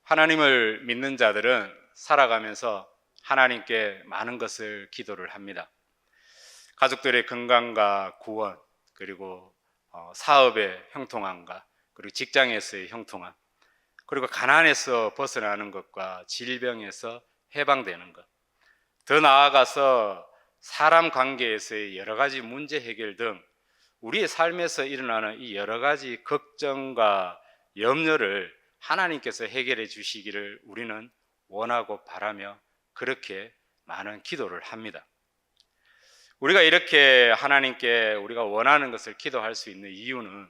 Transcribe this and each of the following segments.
하나님을 믿는 자들은 살아가면서 하나님께 많은 것을 기도를 합니다. 가족들의 건강과 구원, 그리고 사업의 형통함과 그리고 직장에서의 형통함, 그리고 가난에서 벗어나는 것과 질병에서 해방되는 것, 더 나아가서 사람 관계에서의 여러 가지 문제 해결 등 우리의 삶에서 일어나는 이 여러 가지 걱정과 염려를 하나님께서 해결해 주시기를 우리는 원하고 바라며 그렇게 많은 기도를 합니다. 우리가 이렇게 하나님께 우리가 원하는 것을 기도할 수 있는 이유는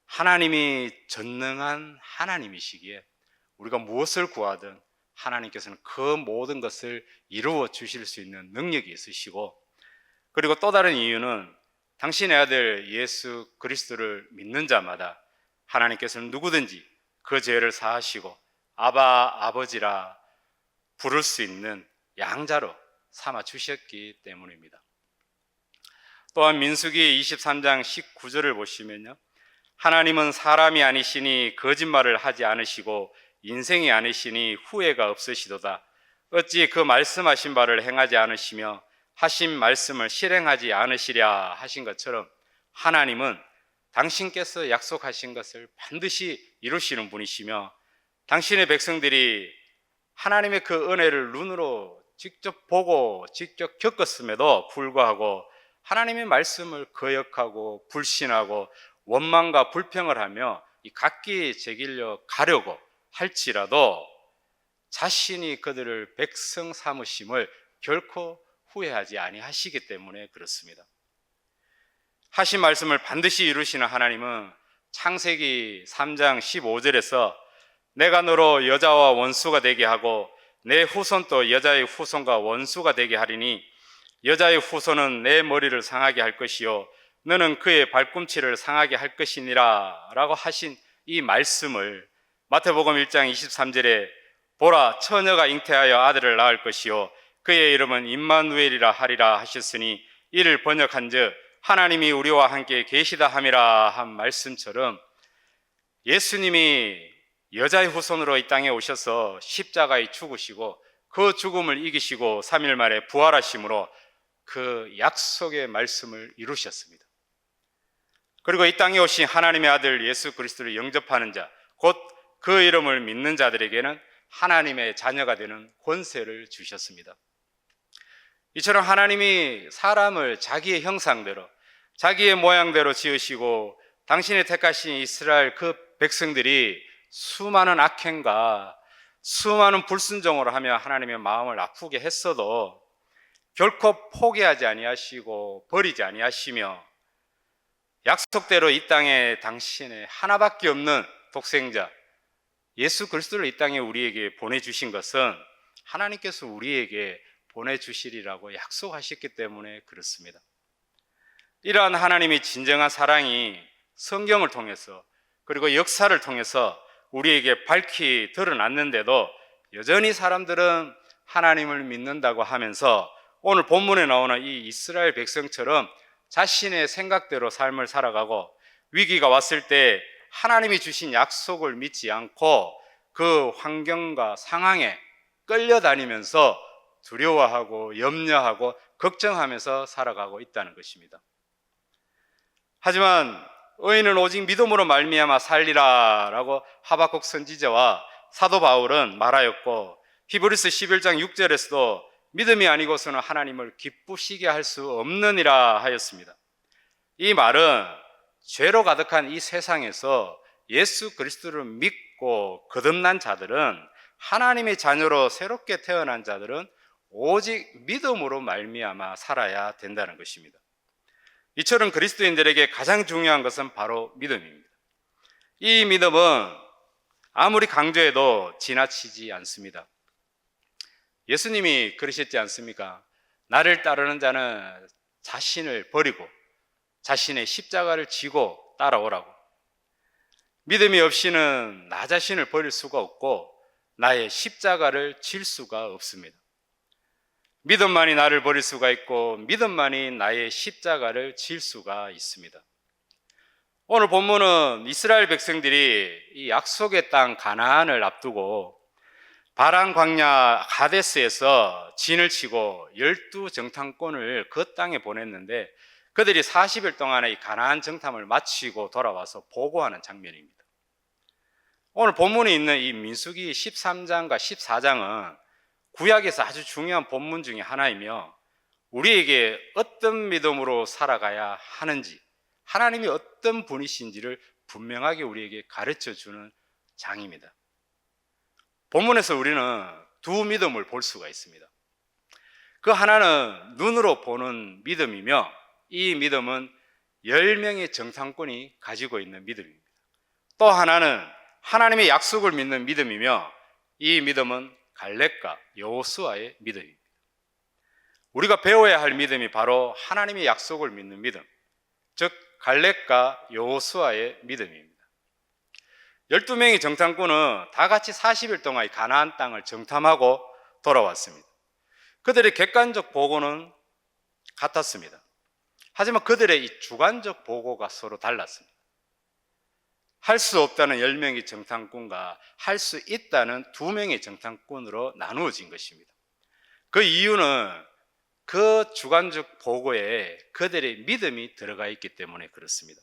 하나님이 전능한 하나님이시기에 우리가 무엇을 구하든 하나님께서는 그 모든 것을 이루어 주실 수 있는 능력이 있으시고, 그리고 또 다른 이유는 당신의 아들 예수 그리스도를 믿는 자마다 하나님께서는 누구든지 그 죄를 사하시고 아바 아버지라 부를 수 있는 양자로 삼아 주셨기 때문입니다. 또한 민수기 23장 19절을 보시면요, 하나님은 사람이 아니시니 거짓말을 하지 않으시고 인생이 아니시니 후회가 없으시도다. 어찌 그 말씀하신 바를 행하지 않으시며 하신 말씀을 실행하지 않으시랴 하신 것처럼 하나님은 당신께서 약속하신 것을 반드시 이루시는 분이시며, 당신의 백성들이 하나님의 그 은혜를 눈으로 직접 보고 직접 겪었음에도 불구하고 하나님의 말씀을 거역하고 불신하고 원망과 불평을 하며 이 각기 제길려 가려고 할지라도 자신이 그들을 백성 삼으심을 결코 후회하지 아니하시기 때문에 그렇습니다. 하신 말씀을 반드시 이루시는 하나님은 창세기 3장 15절에서 내가 너로 여자와 원수가 되게 하고 내 후손도 여자의 후손과 원수가 되게 하리니 여자의 후손은 내 머리를 상하게 할 것이요 너는 그의 발꿈치를 상하게 할 것이니라 라고 하신 이 말씀을 마태복음 1장 23절에 보라 처녀가 잉태하여 아들을 낳을 것이요 그의 이름은 임마누엘이라 하리라 하셨으니 이를 번역한즉 하나님이 우리와 함께 계시다 함이라 한 말씀처럼 예수님이 여자의 후손으로 이 땅에 오셔서 십자가에 죽으시고 그 죽음을 이기시고 3일 만에 부활하심으로 그 약속의 말씀을 이루셨습니다. 그리고 이 땅에 오신 하나님의 아들 예수 그리스도를 영접하는 자, 곧 그 이름을 믿는 자들에게는 하나님의 자녀가 되는 권세를 주셨습니다. 이처럼 하나님이 사람을 자기의 형상대로 자기의 모양대로 지으시고 당신의 택하신 이스라엘 그 백성들이 수많은 악행과 수많은 불순종으로 하며 하나님의 마음을 아프게 했어도 결코 포기하지 아니하시고 버리지 아니하시며 약속대로 이 땅에 당신의 하나밖에 없는 독생자 예수 그리스도를 이 땅에 우리에게 보내주신 것은 하나님께서 우리에게 보내주시리라고 약속하셨기 때문에 그렇습니다. 이러한 하나님의 진정한 사랑이 성경을 통해서 그리고 역사를 통해서 우리에게 밝히 드러났는데도 여전히 사람들은 하나님을 믿는다고 하면서 오늘 본문에 나오는 이 이스라엘 백성처럼 자신의 생각대로 삶을 살아가고 위기가 왔을 때 하나님이 주신 약속을 믿지 않고 그 환경과 상황에 끌려다니면서 두려워하고 염려하고 걱정하면서 살아가고 있다는 것입니다. 하지만 의인은 오직 믿음으로 말미암아 살리라 라고 하박국 선지자와 사도 바울은 말하였고 히브리서 11장 6절에서도 믿음이 아니고서는 하나님을 기쁘시게 할 수 없느니라 하였습니다. 이 말은 죄로 가득한 이 세상에서 예수 그리스도를 믿고 거듭난 자들은 하나님의 자녀로 새롭게 태어난 자들은 오직 믿음으로 말미암아 살아야 된다는 것입니다. 이처럼 그리스도인들에게 가장 중요한 것은 바로 믿음입니다. 이 믿음은 아무리 강조해도 지나치지 않습니다. 예수님이 그러셨지 않습니까? 나를 따르는 자는 자신을 버리고 자신의 십자가를 지고 따라오라고. 믿음이 없이는 나 자신을 버릴 수가 없고 나의 십자가를 질 수가 없습니다. 믿음만이 나를 버릴 수가 있고 믿음만이 나의 십자가를 질 수가 있습니다. 오늘 본문은 이스라엘 백성들이 이 약속의 땅 가나안을 앞두고 바란 광야 가데스에서 진을 치고 12정탐꾼을 그 땅에 보냈는데, 그들이 40일 동안의 이 가나안 정탐을 마치고 돌아와서 보고하는 장면입니다. 오늘 본문에 있는 이 민수기 13장과 14장은 구약에서 아주 중요한 본문 중에 하나이며, 우리에게 어떤 믿음으로 살아가야 하는지, 하나님이 어떤 분이신지를 분명하게 우리에게 가르쳐 주는 장입니다. 본문에서 우리는 두 믿음을 볼 수가 있습니다. 그 하나는 눈으로 보는 믿음이며, 이 믿음은 10명의 정탐꾼이 가지고 있는 믿음입니다. 또 하나는 하나님의 약속을 믿는 믿음이며, 이 믿음은 갈렙과 여호수아의 믿음입니다. 우리가 배워야 할 믿음이 바로 하나님의 약속을 믿는 믿음, 즉 갈렙과 여호수아의 믿음입니다. 12명의 정탐꾼은 다 같이 40일 동안 가나안 땅을 정탐하고 돌아왔습니다. 그들의 객관적 보고는 같았습니다. 하지만 그들의 이 주관적 보고가 서로 달랐습니다. 할 수 없다는 10명의 정탐꾼과 할 수 있다는 2명의 정탐꾼으로 나누어진 것입니다. 그 이유는 그 주관적 보고에 그들의 믿음이 들어가 있기 때문에 그렇습니다.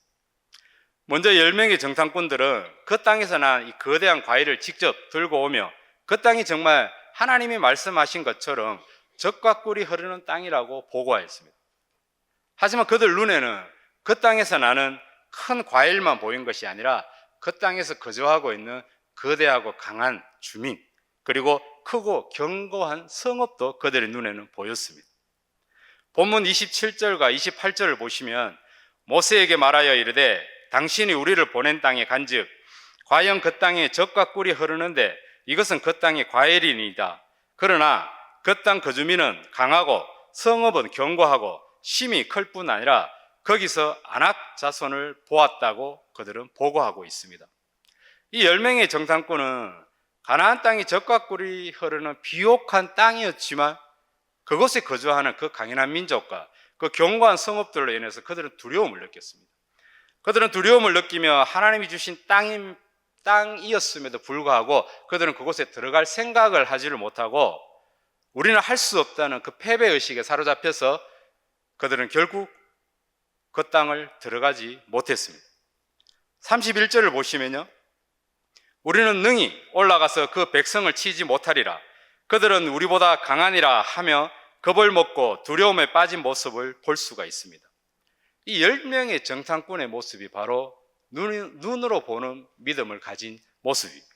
먼저 10명의 정탐꾼들은 그 땅에서 난 이 거대한 과일을 직접 들고 오며, 그 땅이 정말 하나님이 말씀하신 것처럼 젖과 꿀이 흐르는 땅이라고 보고하였습니다. 하지만 그들 눈에는 그 땅에서 나는 큰 과일만 보인 것이 아니라 그 땅에서 거주하고 있는 거대하고 강한 주민, 그리고 크고 견고한 성읍도 그들의 눈에는 보였습니다. 본문 27절과 28절을 보시면 모세에게 말하여 이르되 당신이 우리를 보낸 땅에 간즉 과연 그 땅에 젖과 꿀이 흐르는데 이것은 그 땅의 과일이니이다. 그러나 그 땅 거주민은 강하고 성읍은 견고하고 심이 클 뿐 아니라 거기서 아낙 자손을 보았다고 그들은 보고하고 있습니다. 이 10명의 정탐꾼은 가나안 땅이 젖과 꿀이 흐르는 비옥한 땅이었지만 그곳에 거주하는 그 강인한 민족과 그 견고한 성읍들로 인해서 그들은 두려움을 느꼈습니다. 그들은 두려움을 느끼며 하나님이 주신 땅이었음에도 불구하고 그들은 그곳에 들어갈 생각을 하지를 못하고 우리는 할 수 없다는 그 패배의식에 사로잡혀서 그들은 결국 그 땅을 들어가지 못했습니다. 31절을 보시면요, 우리는 능히 올라가서 그 백성을 치지 못하리라. 그들은 우리보다 강하니라 하며 겁을 먹고 두려움에 빠진 모습을 볼 수가 있습니다. 이 10명의 정탐꾼의 모습이 바로 눈으로 보는 믿음을 가진 모습입니다.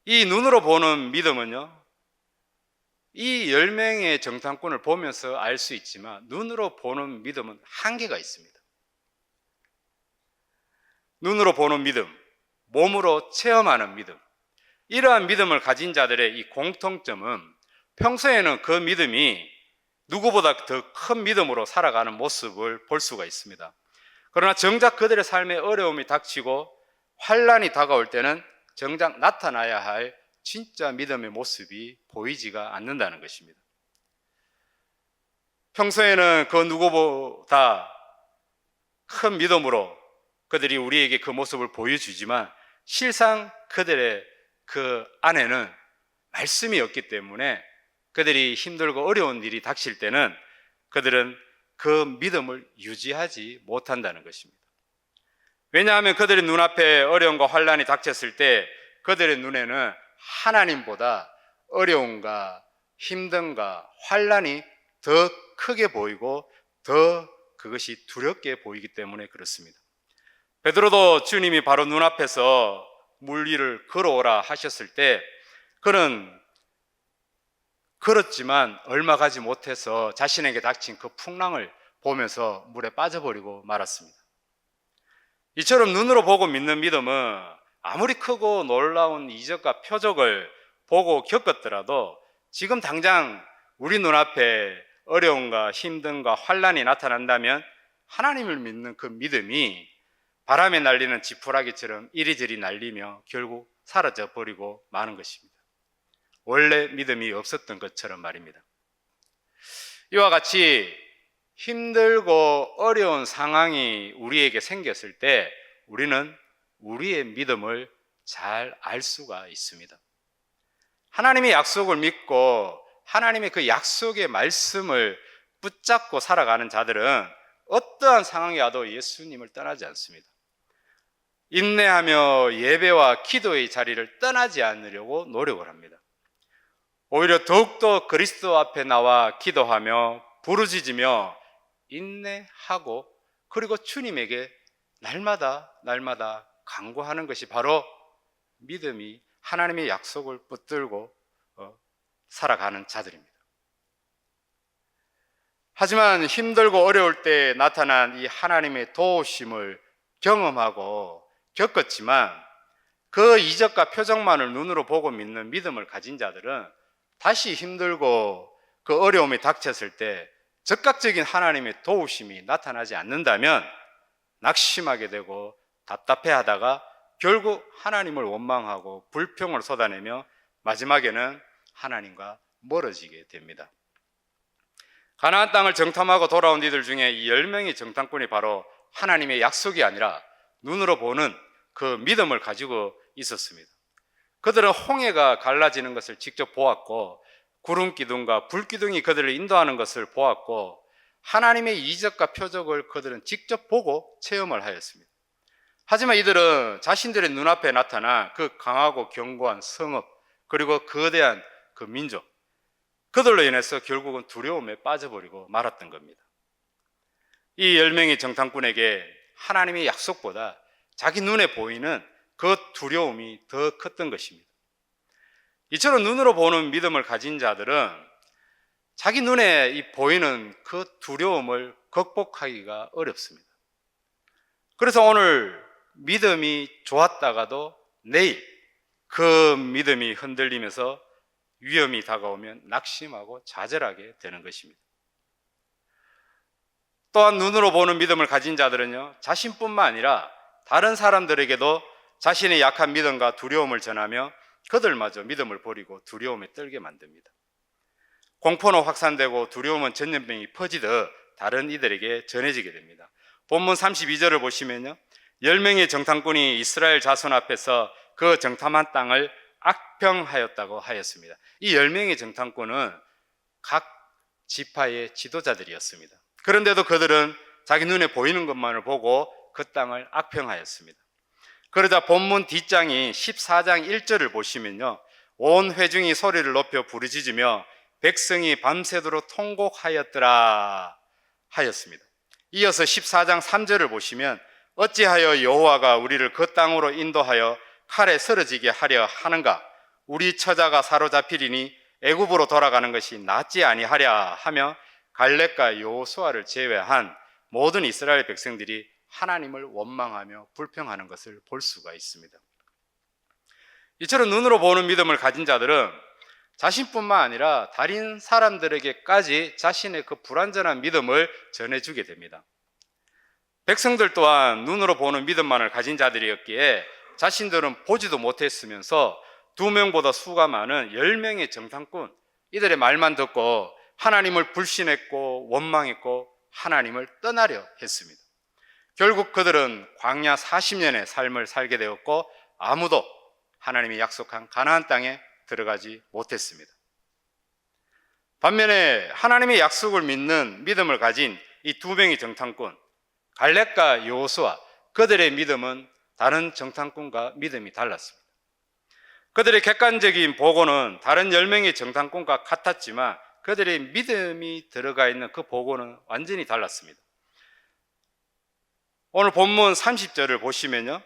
이 눈으로 보는 믿음은요, 이 10명의 정탐꾼을 보면서 알 수 있지만 눈으로 보는 믿음은 한계가 있습니다. 눈으로 보는 믿음, 몸으로 체험하는 믿음, 이러한 믿음을 가진 자들의 이 공통점은 평소에는 그 믿음이 누구보다 더 큰 믿음으로 살아가는 모습을 볼 수가 있습니다. 그러나 정작 그들의 삶에 어려움이 닥치고 환란이 다가올 때는 정작 나타나야 할 진짜 믿음의 모습이 보이지가 않는다는 것입니다. 평소에는 그 누구보다 큰 믿음으로 그들이 우리에게 그 모습을 보여주지만 실상 그들의 그 안에는 말씀이 없기 때문에 그들이 힘들고 어려운 일이 닥칠 때는 그들은 그 믿음을 유지하지 못한다는 것입니다. 왜냐하면 그들의 눈앞에 어려움과 환란이 닥쳤을 때 그들의 눈에는 하나님보다 어려움과 힘듦과 환란이 더 크게 보이고 더 그것이 두렵게 보이기 때문에 그렇습니다. 베드로도 주님이 바로 눈앞에서 물 위를 걸어오라 하셨을 때 그는 걸었지만 얼마 가지 못해서 자신에게 닥친 그 풍랑을 보면서 물에 빠져버리고 말았습니다. 이처럼 눈으로 보고 믿는 믿음은 아무리 크고 놀라운 이적과 표적을 보고 겪었더라도 지금 당장 우리 눈앞에 어려움과 힘듦과 환란이 나타난다면 하나님을 믿는 그 믿음이 바람에 날리는 지푸라기처럼 이리저리 날리며 결국 사라져 버리고 마는 것입니다. 원래 믿음이 없었던 것처럼 말입니다. 이와 같이 힘들고 어려운 상황이 우리에게 생겼을 때 우리는 우리의 믿음을 잘 알 수가 있습니다. 하나님의 약속을 믿고 하나님의 그 약속의 말씀을 붙잡고 살아가는 자들은 어떠한 상황이 와도 예수님을 떠나지 않습니다. 인내하며 예배와 기도의 자리를 떠나지 않으려고 노력을 합니다. 오히려 더욱더 그리스도 앞에 나와 기도하며 부르짖으며 인내하고 그리고 주님에게 날마다 간구하는 것이 바로 믿음이 하나님의 약속을 붙들고 살아가는 자들입니다. 하지만 힘들고 어려울 때 나타난 이 하나님의 도우심을 경험하고 겪었지만 그 이적과 표적만을 눈으로 보고 믿는 믿음을 가진 자들은 다시 힘들고 그 어려움이 닥쳤을 때 즉각적인 하나님의 도우심이 나타나지 않는다면 낙심하게 되고 답답해하다가 결국 하나님을 원망하고 불평을 쏟아내며 마지막에는 하나님과 멀어지게 됩니다. 가나안 땅을 정탐하고 돌아온 이들 중에 이 10명의 정탐꾼이 바로 하나님의 약속이 아니라 눈으로 보는 그 믿음을 가지고 있었습니다. 그들은 홍해가 갈라지는 것을 직접 보았고 구름 기둥과 불 기둥이 그들을 인도하는 것을 보았고 하나님의 이적과 표적을 그들은 직접 보고 체험을 하였습니다. 하지만 이들은 자신들의 눈앞에 나타난 그 강하고 견고한 성읍 그리고 거대한 그 민족 그들로 인해서 결국은 두려움에 빠져버리고 말았던 겁니다. 이 10명의 정탐꾼에게 하나님의 약속보다 자기 눈에 보이는 그 두려움이 더 컸던 것입니다. 이처럼 눈으로 보는 믿음을 가진 자들은 자기 눈에 보이는 그 두려움을 극복하기가 어렵습니다. 그래서 오늘 믿음이 좋았다가도 내일 그 믿음이 흔들리면서 위험이 다가오면 낙심하고 좌절하게 되는 것입니다. 또한 눈으로 보는 믿음을 가진 자들은요, 자신뿐만 아니라 다른 사람들에게도 자신의 약한 믿음과 두려움을 전하며 그들마저 믿음을 버리고 두려움에 떨게 만듭니다. 공포는 확산되고 두려움은 전염병이 퍼지듯 다른 이들에게 전해지게 됩니다. 본문 32절을 보시면요, 10명의 정탐꾼이 이스라엘 자손 앞에서 그 정탐한 땅을 악평하였다고 하였습니다. 이 10명의 정탐꾼은 각 지파의 지도자들이었습니다. 그런데도 그들은 자기 눈에 보이는 것만을 보고 그 땅을 악평하였습니다. 그러자 본문 뒷장이 14장 1절을 보시면요, 온 회중이 소리를 높여 부르짖으며 백성이 밤새도록 통곡하였더라 하였습니다. 이어서 14장 3절을 보시면 어찌하여 여호와가 우리를 그 땅으로 인도하여 칼에 쓰러지게 하려 하는가? 우리 처자가 사로잡히리니 애굽으로 돌아가는 것이 낫지 아니하랴 하며 갈렙과 여호수아를 제외한 모든 이스라엘 백성들이 하나님을 원망하며 불평하는 것을 볼 수가 있습니다. 이처럼 눈으로 보는 믿음을 가진 자들은 자신뿐만 아니라 다른 사람들에게까지 자신의 그 불완전한 믿음을 전해주게 됩니다. 백성들 또한 눈으로 보는 믿음만을 가진 자들이었기에 자신들은 보지도 못했으면서 2명보다 수가 많은 10명의 정탐꾼, 이들의 말만 듣고 하나님을 불신했고 원망했고 하나님을 떠나려 했습니다. 결국 그들은 광야 40년의 삶을 살게 되었고 아무도 하나님이 약속한 가나안 땅에 들어가지 못했습니다. 반면에 하나님의 약속을 믿는 믿음을 가진 이 2명의 정탐꾼, 갈렙과 여호수아, 그들의 믿음은 다른 정탐꾼과 믿음이 달랐습니다. 그들의 객관적인 보고는 다른 10명의 정탐꾼과 같았지만 그들의 믿음이 들어가 있는 그 보고는 완전히 달랐습니다. 오늘 본문 30절을 보시면요,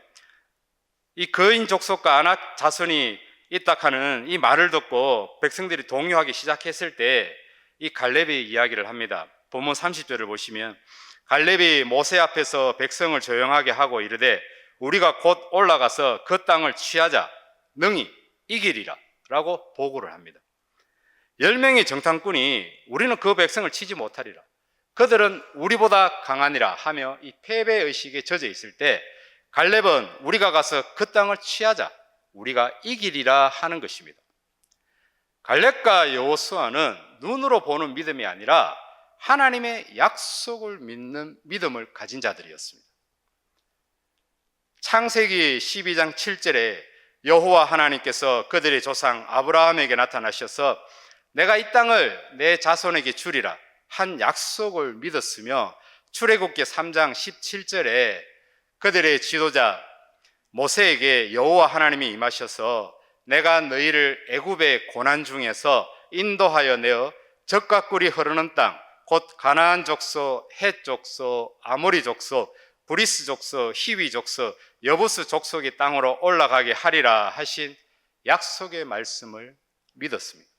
이 거인 족속과 아낙 자손이 있다 하는 이 말을 듣고 백성들이 동요하기 시작했을 때 이 갈렙의 이야기를 합니다. 본문 30절을 보시면 갈렙이 모세 앞에서 백성을 조용하게 하고 이르되 우리가 곧 올라가서 그 땅을 취하자 능히 이기리라 라고 보고를 합니다. 10명의 정탐꾼이 우리는 그 백성을 치지 못하리라, 그들은 우리보다 강하니라 하며 이 패배의식에 젖어 있을 때 갈렙은 우리가 가서 그 땅을 취하자, 우리가 이기리라 하는 것입니다. 갈렙과 여호수아는 눈으로 보는 믿음이 아니라 하나님의 약속을 믿는 믿음을 가진 자들이었습니다. 창세기 12장 7절에 여호와 하나님께서 그들의 조상 아브라함에게 나타나셔서 내가 이 땅을 내 자손에게 주리라 한 약속을 믿었으며, 출애굽기 3장 17절에 그들의 지도자 모세에게 여호와 하나님이 임하셔서 내가 너희를 애굽의 고난 중에서 인도하여 내어 젖과 꿀이 흐르는 땅, 곧 가나안 족속, 헷 족속, 아모리 족속, 브리스 족속, 히위 족속, 여부스 족속의 땅으로 올라가게 하리라 하신 약속의 말씀을 믿었습니다.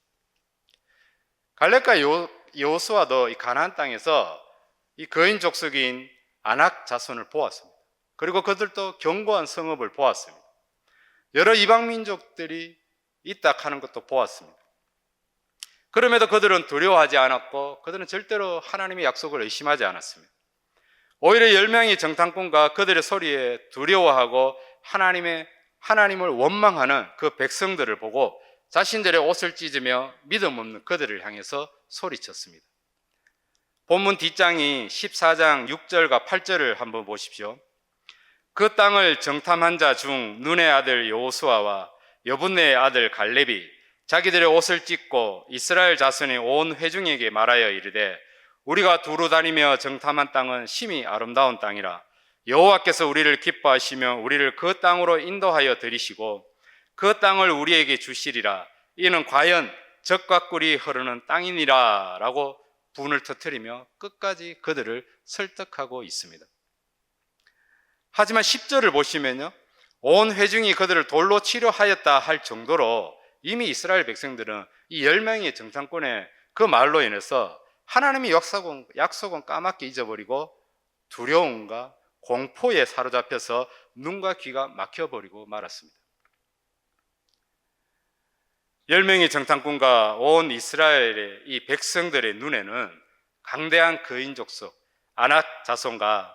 갈렙과 여호수아도 이 가나안 땅에서 이 거인 족속인 아낙 자손을 보았습니다. 그리고 그들도 견고한 성읍을 보았습니다. 여러 이방 민족들이 있다 하는 것도 보았습니다. 그럼에도 그들은 두려워하지 않았고 그들은 절대로 하나님의 약속을 의심하지 않았습니다. 오히려 10명의 정탐꾼과 그들의 소리에 두려워하고 하나님을 원망하는 그 백성들을 보고 자신들의 옷을 찢으며 믿음 없는 그들을 향해서 소리쳤습니다. 본문 뒷장이 14장 6절과 8절을 한번 보십시오. 그 땅을 정탐한 자 중 눈의 아들 여호수아와 여분네의 아들 갈렙이 자기들의 옷을 찢고 이스라엘 자손의 온 회중에게 말하여 이르되 우리가 두루 다니며 정탐한 땅은 심히 아름다운 땅이라. 여호와께서 우리를 기뻐하시며 우리를 그 땅으로 인도하여 들이시고 그 땅을 우리에게 주시리라. 이는 과연 젖과 꿀이 흐르는 땅이니라 라고 분을 터뜨리며 끝까지 그들을 설득하고 있습니다. 하지만 10절을 보시면요, 온 회중이 그들을 돌로 치려하였다 할 정도로 이미 이스라엘 백성들은 이 10명의 정탐꾼의 그 말로 인해서 하나님의 약속은 까맣게 잊어버리고 두려움과 공포에 사로잡혀서 눈과 귀가 막혀버리고 말았습니다. 10명의 정탐꾼과 온 이스라엘의 이 백성들의 눈에는 강대한 거인 족속 아낙 자손과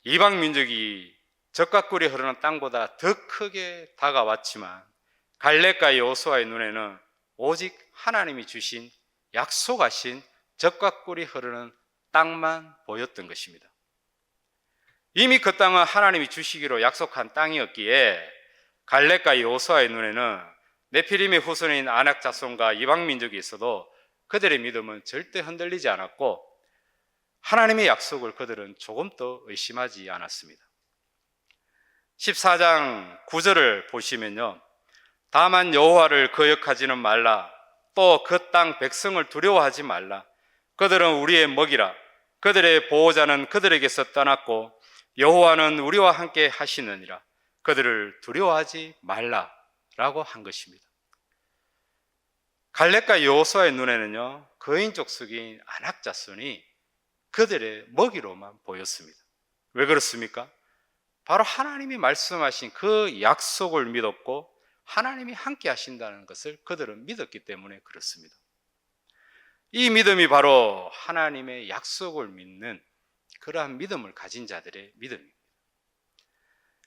이방 민족이 젖과 꿀이 흐르는 땅보다 더 크게 다가왔지만 갈렙과 여호수아의 눈에는 오직 하나님이 주신 약속하신 젖과 꿀이 흐르는 땅만 보였던 것입니다. 이미 그 땅은 하나님이 주시기로 약속한 땅이었기에 갈렙과 여호수아의 눈에는 네피림의 후손인 아낙 자손과 이방 민족이 있어도 그들의 믿음은 절대 흔들리지 않았고 하나님의 약속을 그들은 조금도 의심하지 않았습니다. 14장 9절을 보시면요, 다만 여호와를 거역하지는 말라. 또 그 땅 백성을 두려워하지 말라. 그들은 우리의 먹이라. 그들의 보호자는 그들에게서 떠났고 여호와는 우리와 함께 하시느니라. 그들을 두려워하지 말라 라고 한 것입니다. 갈렙과 여호수아의 눈에는요, 거인 족속인 아낙 자손이 그들의 먹이로만 보였습니다. 왜 그렇습니까? 바로 하나님이 말씀하신 그 약속을 믿었고 하나님이 함께 하신다는 것을 그들은 믿었기 때문에 그렇습니다. 이 믿음이 바로 하나님의 약속을 믿는 그러한 믿음을 가진 자들의 믿음입니다.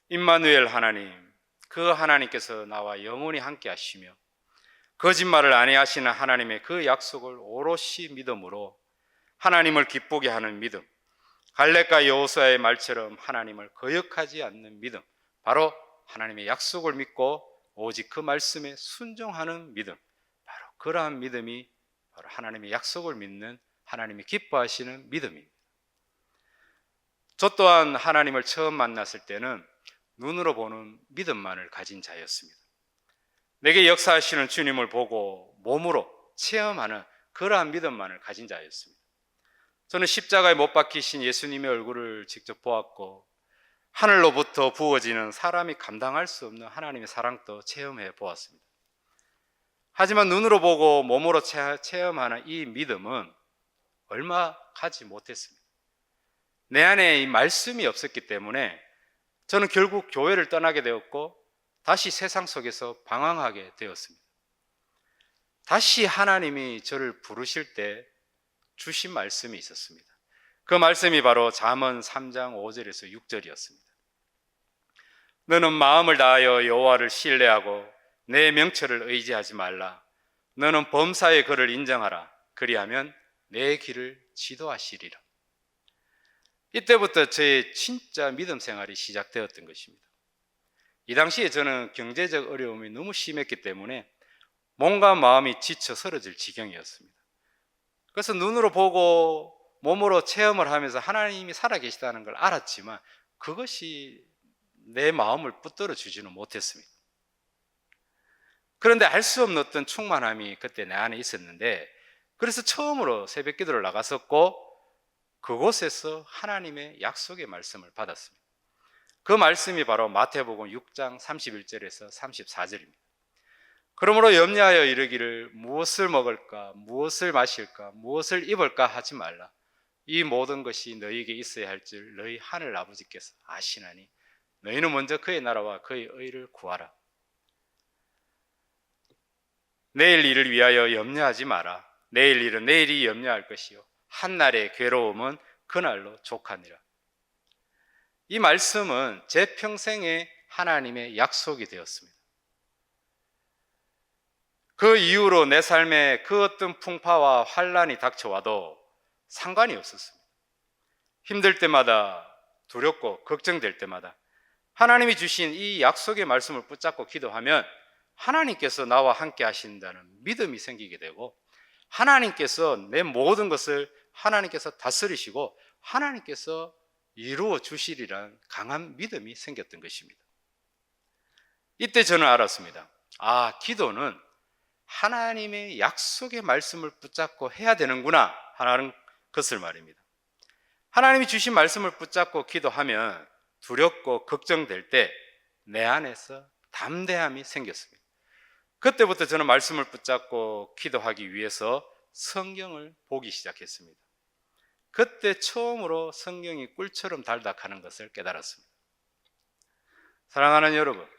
임마누엘 하나님, 그 하나님께서 나와 영원히 함께 하시며 거짓말을 아니하시는 하나님의 그 약속을 오롯이 믿음으로 하나님을 기쁘게 하는 믿음, 갈렙과 여호수아의 말처럼 하나님을 거역하지 않는 믿음, 바로 하나님의 약속을 믿고 오직 그 말씀에 순종하는 믿음, 바로 그러한 믿음이 바로 하나님의 약속을 믿는 하나님이 기뻐하시는 믿음입니다. 저 또한 하나님을 처음 만났을 때는 눈으로 보는 믿음만을 가진 자였습니다. 내게 역사하시는 주님을 보고 몸으로 체험하는 그러한 믿음만을 가진 자였습니다. 저는 십자가에 못 박히신 예수님의 얼굴을 직접 보았고 하늘로부터 부어지는 사람이 감당할 수 없는 하나님의 사랑도 체험해 보았습니다. 하지만 눈으로 보고 몸으로 체험하는 이 믿음은 얼마 가지 못했습니다. 내 안에 이 말씀이 없었기 때문에 저는 결국 교회를 떠나게 되었고 다시 세상 속에서 방황하게 되었습니다. 다시 하나님이 저를 부르실 때 주신 말씀이 있었습니다. 그 말씀이 바로 잠언 3장 5절에서 6절이었습니다. 너는 마음을 다하여 여호와를 신뢰하고 내 명철을 의지하지 말라. 너는 범사의 그를 인정하라. 그리하면 내 길을 지도하시리라. 이때부터 저의 진짜 믿음 생활이 시작되었던 것입니다. 이 당시에 저는 경제적 어려움이 너무 심했기 때문에 몸과 마음이 지쳐 쓰러질 지경이었습니다. 그래서 눈으로 보고 몸으로 체험을 하면서 하나님이 살아계시다는 걸 알았지만 그것이 내 마음을 붙들어 주지는 못했습니다. 그런데 알 수 없는 어떤 충만함이 그때 내 안에 있었는데, 그래서 처음으로 새벽 기도를 나갔었고 그곳에서 하나님의 약속의 말씀을 받았습니다. 그 말씀이 바로 마태복음 6장 31절에서 34절입니다. 그러므로 염려하여 이르기를 무엇을 먹을까, 무엇을 마실까, 무엇을 입을까 하지 말라. 이 모든 것이 너희에게 있어야 할 줄 너희 하늘 아버지께서 아시나니 너희는 먼저 그의 나라와 그의 의를 구하라. 내일 일을 위하여 염려하지 마라. 내일 일은 내일이 염려할 것이요 한날의 괴로움은 그날로 족하니라. 이 말씀은 제 평생에 하나님의 약속이 되었습니다. 그 이후로 내 삶에 그 어떤 풍파와 환란이 닥쳐와도 상관이 없었습니다. 힘들 때마다, 두렵고 걱정될 때마다 하나님이 주신 이 약속의 말씀을 붙잡고 기도하면 하나님께서 나와 함께 하신다는 믿음이 생기게 되고, 하나님께서 내 모든 것을 하나님께서 다스리시고 하나님께서 이루어 주시리라는 강한 믿음이 생겼던 것입니다. 이때 저는 알았습니다. 기도는 하나님의 약속의 말씀을 붙잡고 해야 되는구나 하는 것을 말입니다. 하나님이 주신 말씀을 붙잡고 기도하면 두렵고 걱정될 때 내 안에서 담대함이 생겼습니다. 그때부터 저는 말씀을 붙잡고 기도하기 위해서 성경을 보기 시작했습니다. 그때 처음으로 성경이 꿀처럼 달닥하는 것을 깨달았습니다. 사랑하는 여러분,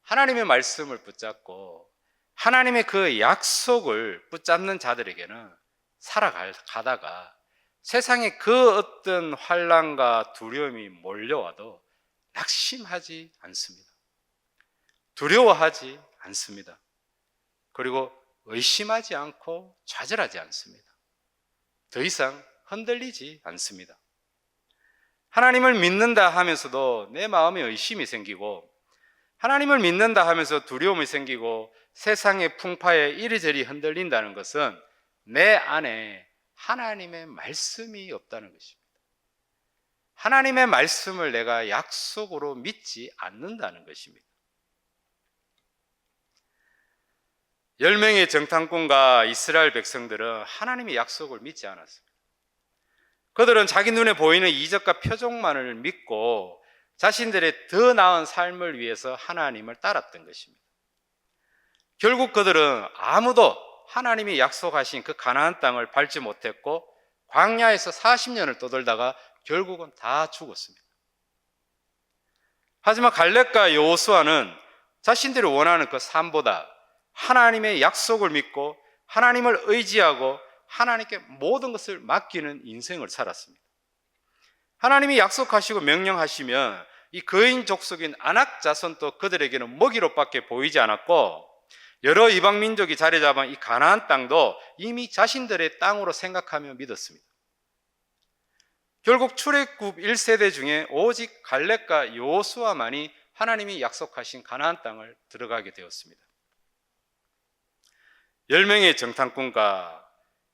하나님의 말씀을 붙잡고 하나님의 그 약속을 붙잡는 자들에게는 살아가다가 세상에 그 어떤 환난과 두려움이 몰려와도 낙심하지 않습니다. 두려워하지 않습니다. 그리고 의심하지 않고 좌절하지 않습니다. 더 이상 흔들리지 않습니다. 하나님을 믿는다 하면서도 내 마음에 의심이 생기고, 하나님을 믿는다 하면서 두려움이 생기고 세상의 풍파에 이리저리 흔들린다는 것은 내 안에 하나님의 말씀이 없다는 것입니다. 하나님의 말씀을 내가 약속으로 믿지 않는다는 것입니다. 10명의 정탐꾼과 이스라엘 백성들은 하나님의 약속을 믿지 않았습니다. 그들은 자기 눈에 보이는 이적과 표적만을 믿고 자신들의 더 나은 삶을 위해서 하나님을 따랐던 것입니다. 결국 그들은 아무도 하나님이 약속하신 그 가나안 땅을 밟지 못했고 광야에서 40년을 떠돌다가 결국은 다 죽었습니다. 하지만 갈렙과 여호수아는 자신들이 원하는 그 삶보다 하나님의 약속을 믿고 하나님을 의지하고 하나님께 모든 것을 맡기는 인생을 살았습니다. 하나님이 약속하시고 명령하시면 이 거인 족속인 아낙 자손도 그들에게는 먹이로밖에 보이지 않았고, 여러 이방 민족이 자리 잡은 이 가나안 땅도 이미 자신들의 땅으로 생각하며 믿었습니다. 결국 출애굽 1세대 중에 오직 갈렙과 여호수아만이 하나님이 약속하신 가나안 땅을 들어가게 되었습니다. 10명의 정탐꾼과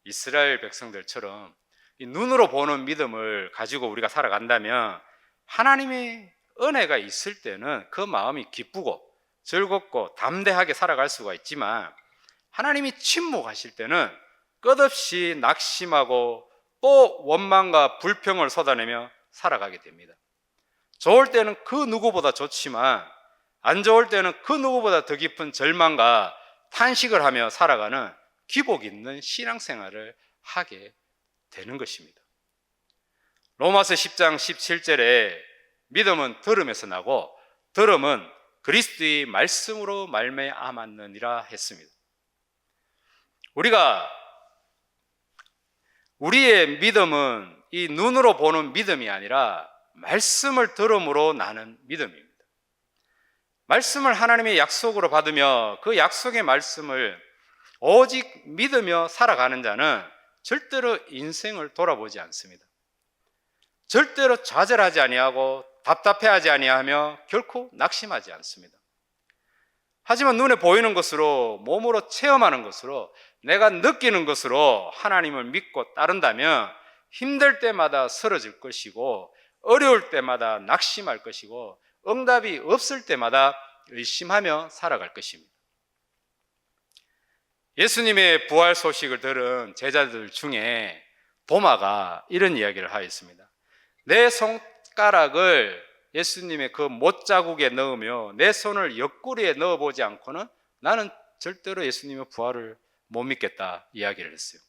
이스라엘 백성들처럼 이 눈으로 보는 믿음을 가지고 우리가 살아간다면 하나님의 은혜가 있을 때는 그 마음이 기쁘고 즐겁고 담대하게 살아갈 수가 있지만, 하나님이 침묵하실 때는 끝없이 낙심하고 또 원망과 불평을 쏟아내며 살아가게 됩니다. 좋을 때는 그 누구보다 좋지만 안 좋을 때는 그 누구보다 더 깊은 절망과 탄식을 하며 살아가는 기복 있는 신앙생활을 하게 되는 것입니다. 로마서 10장 17절에 믿음은 들음에서 나고 들음은 그리스도의 말씀으로 말미암았느니라 했습니다. 우리의 믿음은 이 눈으로 보는 믿음이 아니라 말씀을 들음으로 나는 믿음입니다. 말씀을 하나님의 약속으로 받으며 그 약속의 말씀을 오직 믿으며 살아가는 자는 절대로 인생을 돌아보지 않습니다. 절대로 좌절하지 아니하고 답답해하지 아니하며 결코 낙심하지 않습니다. 하지만 눈에 보이는 것으로, 몸으로 체험하는 것으로, 내가 느끼는 것으로 하나님을 믿고 따른다면 힘들 때마다 쓰러질 것이고, 어려울 때마다 낙심할 것이고, 응답이 없을 때마다 의심하며 살아갈 것입니다. 예수님의 부활 소식을 들은 제자들 중에 도마가 이런 이야기를 하였습니다. 내 손가락을 예수님의 그 못자국에 넣으며 내 손을 옆구리에 넣어보지 않고는 나는 절대로 예수님의 부활을 못 믿겠다 이야기를 했어요.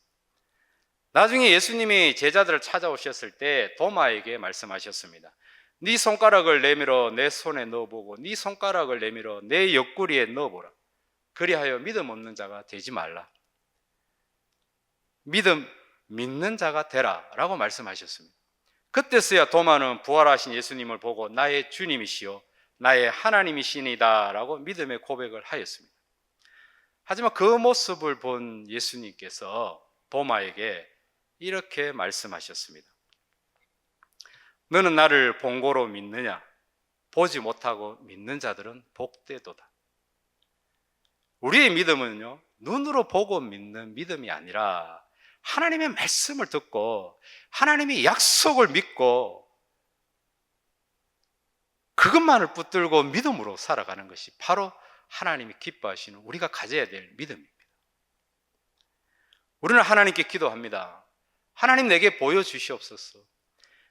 나중에 예수님이 제자들을 찾아오셨을 때 도마에게 말씀하셨습니다. 네 손가락을 내밀어 내 손에 넣어보고 네 손가락을 내밀어 내 옆구리에 넣어보라. 그리하여 믿음 없는 자가 되지 말라. 믿는 자가 되라 라고 말씀하셨습니다. 그때서야 도마는 부활하신 예수님을 보고 나의 주님이시요 나의 하나님이시니다 라고 믿음의 고백을 하였습니다. 하지만 그 모습을 본 예수님께서 도마에게 이렇게 말씀하셨습니다. 너는 나를 본고로 믿느냐? 보지 못하고 믿는 자들은 복되도다. 우리의 믿음은요, 눈으로 보고 믿는 믿음이 아니라 하나님의 말씀을 듣고 하나님의 약속을 믿고 그것만을 붙들고 믿음으로 살아가는 것이 바로 하나님이 기뻐하시는 우리가 가져야 될 믿음입니다. 우리는 하나님께 기도합니다. 하나님 내게 보여주시옵소서.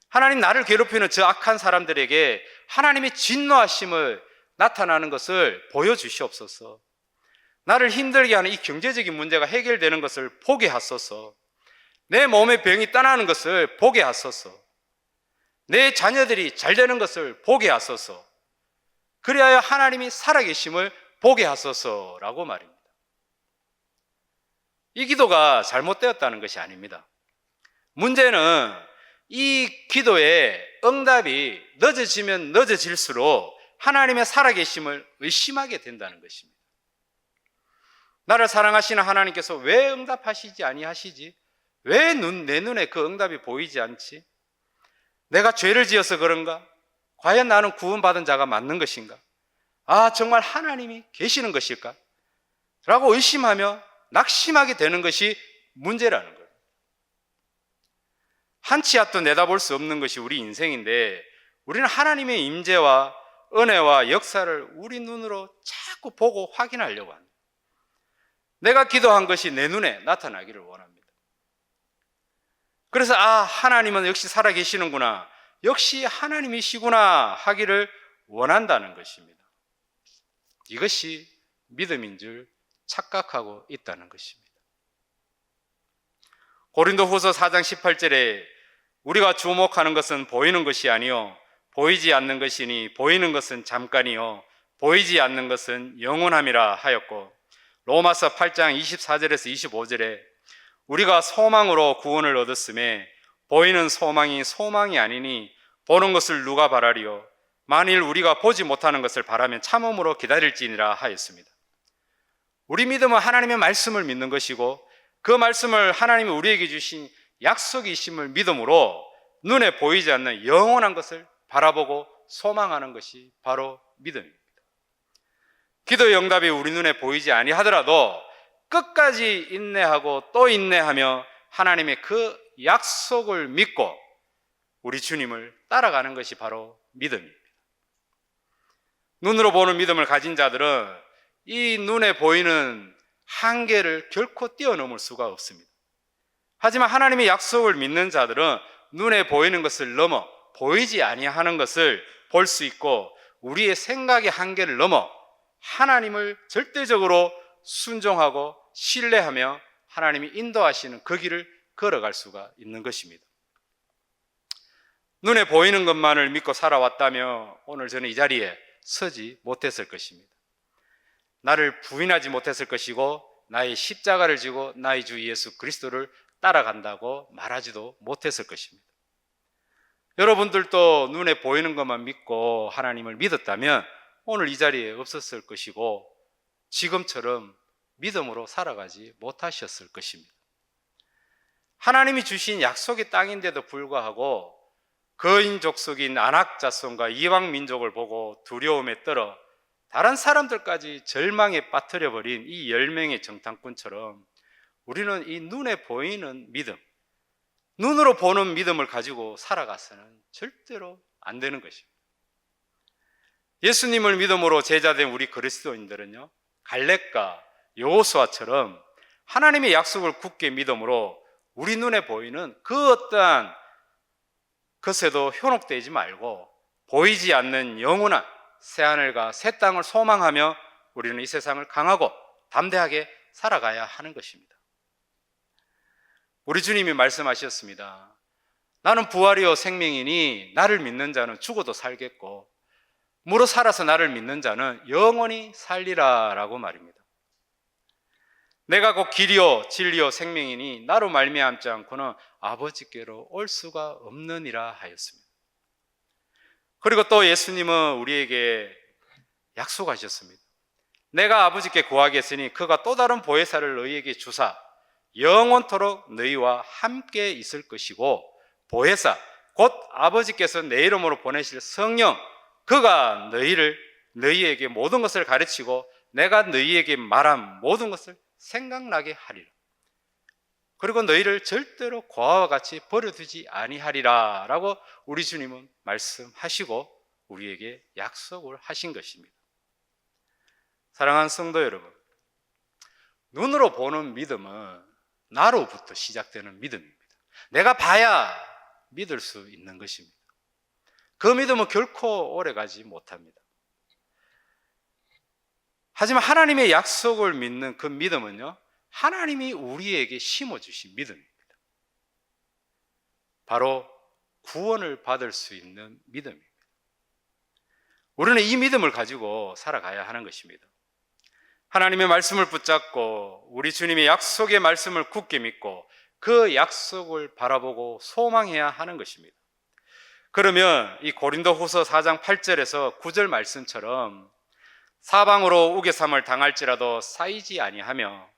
하나님 나를 괴롭히는 저 악한 사람들에게 하나님의 진노하심을 나타나는 것을 보여주시옵소서. 나를 힘들게 하는 이 경제적인 문제가 해결되는 것을 보게 하소서. 내 몸의 병이 떠나는 것을 보게 하소서. 내 자녀들이 잘 되는 것을 보게 하소서. 그리하여 하나님이 살아계심을 보게 하소서라고 말입니다. 이 기도가 잘못되었다는 것이 아닙니다. 문제는 이 기도의 응답이 늦어지면 늦어질수록 하나님의 살아계심을 의심하게 된다는 것입니다. 나를 사랑하시는 하나님께서 왜 응답하시지 아니하시지? 왜 내 눈에 그 응답이 보이지 않지? 내가 죄를 지어서 그런가? 과연 나는 구원받은 자가 맞는 것인가? 아, 정말 하나님이 계시는 것일까? 라고 의심하며 낙심하게 되는 것이 문제라는 거예요. 한 치 앞도 내다볼 수 없는 것이 우리 인생인데 우리는 하나님의 임재와 은혜와 역사를 우리 눈으로 자꾸 보고 확인하려고 합니다. 내가 기도한 것이 내 눈에 나타나기를 원합니다. 그래서 하나님은 역시 살아계시는구나, 역시 하나님이시구나 하기를 원한다는 것입니다. 이것이 믿음인 줄 착각하고 있다는 것입니다. 고린도후서 4장 18절에 우리가 주목하는 것은 보이는 것이 아니요 보이지 않는 것이니 보이는 것은 잠깐이요 보이지 않는 것은 영원함이라 하였고, 로마서 8장 24절에서 25절에 우리가 소망으로 구원을 얻었음에 보이는 소망이 소망이 아니니 보는 것을 누가 바라리요? 만일 우리가 보지 못하는 것을 바라면 참음으로 기다릴지니라 하였습니다. 우리 믿음은 하나님의 말씀을 믿는 것이고 그 말씀을 하나님이 우리에게 주신 약속이심을 믿음으로 눈에 보이지 않는 영원한 것을 바라보고 소망하는 것이 바로 믿음입니다. 기도의 응답이 우리 눈에 보이지 아니하더라도 끝까지 인내하고 또 인내하며 하나님의 그 약속을 믿고 우리 주님을 따라가는 것이 바로 믿음입니다. 눈으로 보는 믿음을 가진 자들은 이 눈에 보이는 한계를 결코 뛰어넘을 수가 없습니다. 하지만 하나님의 약속을 믿는 자들은 눈에 보이는 것을 넘어 보이지 아니하는 것을 볼 수 있고 우리의 생각의 한계를 넘어 하나님을 절대적으로 순종하고 신뢰하며 하나님이 인도하시는 그 길을 걸어갈 수가 있는 것입니다. 눈에 보이는 것만을 믿고 살아왔다며 오늘 저는 이 자리에 서지 못했을 것입니다. 나를 부인하지 못했을 것이고 나의 십자가를 지고 나의 주 예수 그리스도를 따라간다고 말하지도 못했을 것입니다. 여러분들도 눈에 보이는 것만 믿고 하나님을 믿었다면 오늘 이 자리에 없었을 것이고 지금처럼 믿음으로 살아가지 못하셨을 것입니다. 하나님이 주신 약속의 땅인데도 불구하고 거인 족속인 아낙 자손과 이방 민족을 보고 두려움에 떨어 다른 사람들까지 절망에 빠뜨려 버린 이 10명의 정탐꾼처럼 우리는 이 눈에 보이는 믿음, 눈으로 보는 믿음을 가지고 살아가서는 절대로 안 되는 것입니다. 예수님을 믿음으로 제자된 우리 그리스도인들은요, 갈렙과 여호수아처럼 하나님의 약속을 굳게 믿음으로 우리 눈에 보이는 그 어떠한 것에도 현혹되지 말고 보이지 않는 영원한 새하늘과 새 땅을 소망하며 우리는 이 세상을 강하고 담대하게 살아가야 하는 것입니다. 우리 주님이 말씀하셨습니다. 나는 부활이요 생명이니 나를 믿는 자는 죽어도 살겠고 무릇 살아서 나를 믿는 자는 영원히 살리라 라고 말입니다. 내가 곧 길이요 진리요 생명이니 나로 말미암지 않고는 아버지께로 올 수가 없느니라 하였습니다. 그리고 또 예수님은 우리에게 약속하셨습니다. 내가 아버지께 구하겠으니 그가 또 다른 보혜사를 너희에게 주사 영원토록 너희와 함께 있을 것이고 보혜사 곧 아버지께서 내 이름으로 보내실 성령 그가 너희에게 모든 것을 가르치고 내가 너희에게 말한 모든 것을 생각나게 하리라. 그리고 너희를 절대로 고아와 같이 버려두지 아니하리라 라고 우리 주님은 말씀하시고 우리에게 약속을 하신 것입니다. 사랑하는 성도 여러분, 눈으로 보는 믿음은 나로부터 시작되는 믿음입니다. 내가 봐야 믿을 수 있는 것입니다. 그 믿음은 결코 오래가지 못합니다. 하지만 하나님의 약속을 믿는 그 믿음은요, 하나님이 우리에게 심어주신 믿음입니다. 바로 구원을 받을 수 있는 믿음입니다. 우리는 이 믿음을 가지고 살아가야 하는 것입니다. 하나님의 말씀을 붙잡고 우리 주님의 약속의 말씀을 굳게 믿고 그 약속을 바라보고 소망해야 하는 것입니다. 그러면 이 고린도후서 4장 8절에서 9절 말씀처럼 사방으로 우겨삼을 당할지라도 쌓이지 아니하며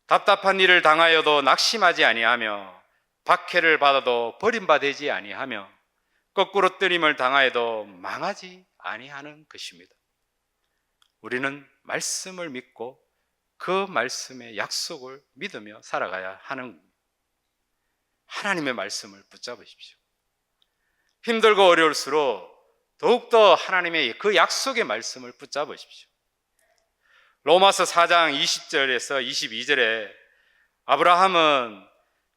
답답한 일을 당하여도 낙심하지 아니하며 박해를 받아도 버림받지 아니하며 거꾸로 뜨림을 당하여도 망하지 아니하는 것입니다. 우리는 말씀을 믿고 그 말씀의 약속을 믿으며 살아가야 하는 겁니다. 하나님의 말씀을 붙잡으십시오. 힘들고 어려울수록 더욱더 하나님의 그 약속의 말씀을 붙잡으십시오. 로마서 4장 20절에서 22절에 아브라함은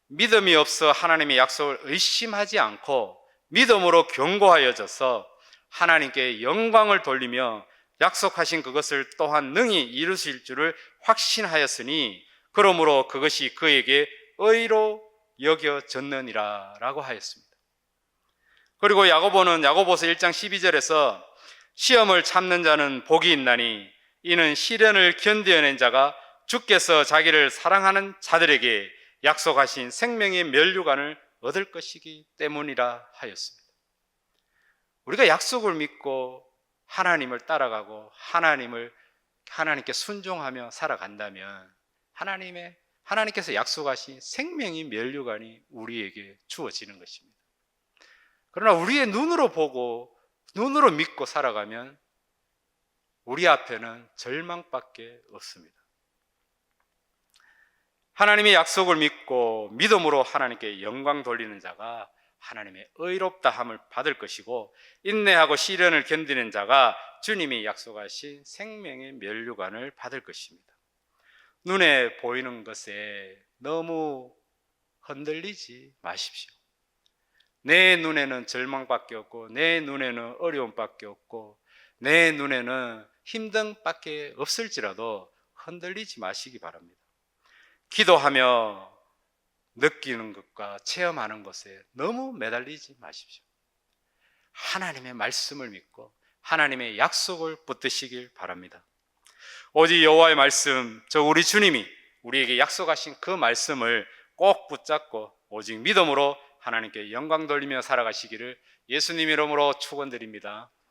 믿음이 없어 하나님의 약속을 의심하지 않고 믿음으로 견고하여져서 하나님께 영광을 돌리며 약속하신 그것을 또한 능히 이루실 줄을 확신하였으니 그러므로 그것이 그에게 의로 여겨졌느니라 라고 하였습니다. 그리고 야고보는 야고보서 1장 12절에서 시험을 참는 자는 복이 있나니 이는 시련을 견뎌낸 자가 주께서 자기를 사랑하는 자들에게 약속하신 생명의 면류관을 얻을 것이기 때문이라 하였습니다. 우리가 약속을 믿고 하나님을 따라가고 하나님께 순종하며 살아간다면 하나님께서 약속하신 생명의 면류관이 우리에게 주어지는 것입니다. 그러나 우리의 눈으로 보고 눈으로 믿고 살아가면 우리 앞에는 절망밖에 없습니다. 하나님의 약속을 믿고 믿음으로 하나님께 영광 돌리는 자가 하나님의 의롭다함을 받을 것이고 인내하고 시련을 견디는 자가 주님이 약속하신 생명의 면류관을 받을 것입니다. 눈에 보이는 것에 너무 흔들리지 마십시오. 내 눈에는 절망밖에 없고 내 눈에는 어려움밖에 없고 내 눈에는 힘듦밖에 없을지라도 흔들리지 마시기 바랍니다. 기도하며 느끼는 것과 체험하는 것에 너무 매달리지 마십시오. 하나님의 말씀을 믿고 하나님의 약속을 붙드시길 바랍니다. 오직 여호와의 말씀, 저 우리 주님이 우리에게 약속하신 그 말씀을 꼭 붙잡고 오직 믿음으로 하나님께 영광 돌리며 살아가시기를 예수님 이름으로 축원드립니다.